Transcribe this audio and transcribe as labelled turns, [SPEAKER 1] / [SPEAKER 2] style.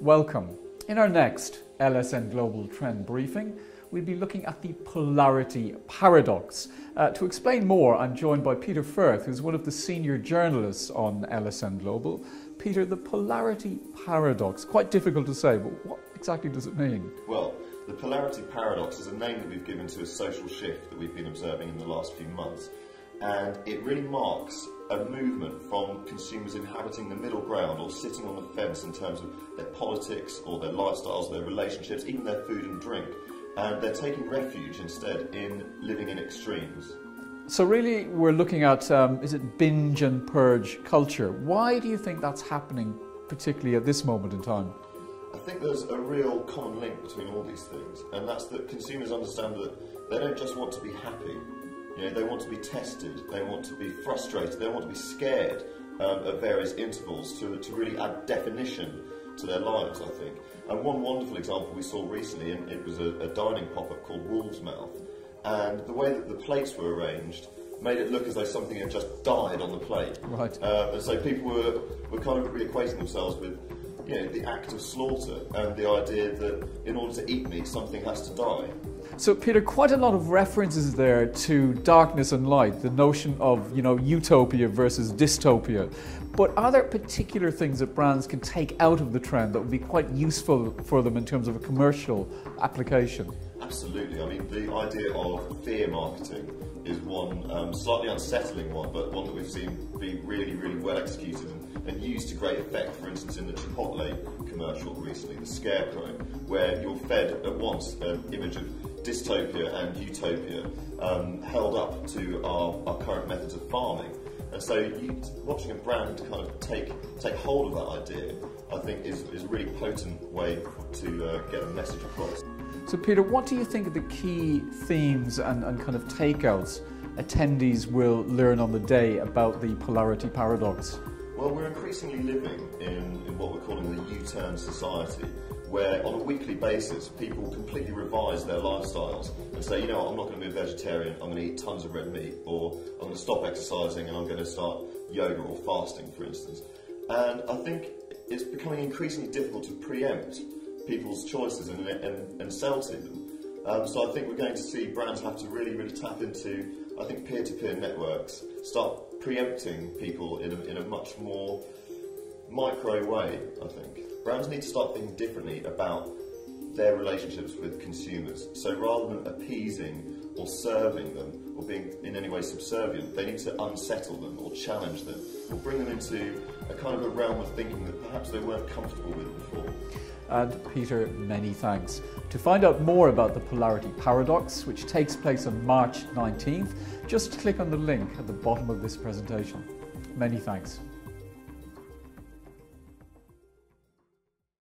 [SPEAKER 1] welcome. In our next LSN Global Trend Briefing, we'll be looking at the Polarity Paradox. To explain more, I'm joined by Peter Firth, who's one of the senior journalists on LSN Global. Peter, the Polarity Paradox, quite difficult to say, but what exactly does it mean?
[SPEAKER 2] Well, the Polarity Paradox is a name that we've given to a social shift that we've been observing in the last few months. And it really marks a movement from consumers inhabiting the middle ground or sitting on the fence in terms of their politics or their lifestyles, their relationships, even their food and drink. And they're taking refuge instead in living in extremes.
[SPEAKER 1] So really we're looking at, is it binge and purge culture? Why do you think that's happening, particularly at this moment in time?
[SPEAKER 2] I think there's a real common link between all these things, and that's that consumers understand that they don't just want to be happy. You know, they want to be tested, they want to be frustrated, they want to be scared at various intervals to really add definition to their lives, I think. And one wonderful example we saw recently, and it was a dining pop-up called Wolf's Mouth, and the way that the plates were arranged made it look as though something had just died on the plate.
[SPEAKER 1] Right.
[SPEAKER 2] And so people were kind of re-equating themselves with, you know, the act of slaughter and the idea that in order to eat meat, something has to die.
[SPEAKER 1] So Peter, quite a lot of references there to darkness and light, the notion of, you know, utopia versus dystopia. But are there particular things that brands can take out of the trend that would be quite useful for them in terms of a commercial application?
[SPEAKER 2] Absolutely. I mean, the idea of fear marketing is one slightly unsettling one, but one that we've seen be really, really well executed and used to great effect. For instance, in the Chipotle commercial recently, the Scarecrow, where you're fed at once an image of dystopia and utopia held up to our current methods of farming. And so watching a brand kind of take hold of that idea, I think is a really potent way to get a message across.
[SPEAKER 1] So Peter, what do you think are the key themes and kind of takeouts attendees will learn on the day about the Polarity Paradox?
[SPEAKER 2] Well, we're increasingly living in what we're calling the U-turn society, where on a weekly basis people completely revise their lifestyles and say, you know what, I'm not going to be a vegetarian, I'm going to eat tons of red meat, or I'm going to stop exercising and I'm going to start yoga or fasting, for instance. And I think it's becoming increasingly difficult to preempt people's choices and sell to them. So I think we're going to see brands have to really, really tap into, I think, peer-to-peer networks, start preempting people in a much more micro way, I think. Brands need to start thinking differently about their relationships with consumers. So rather than appeasing or serving them or being in any way subservient, they need to unsettle them or challenge them or bring them into a kind of a realm of thinking that perhaps they weren't comfortable with before.
[SPEAKER 1] And Peter, many thanks. To find out more about the Polarity Paradox, which takes place on March 19th, just click on the link at the bottom of this presentation. Many thanks.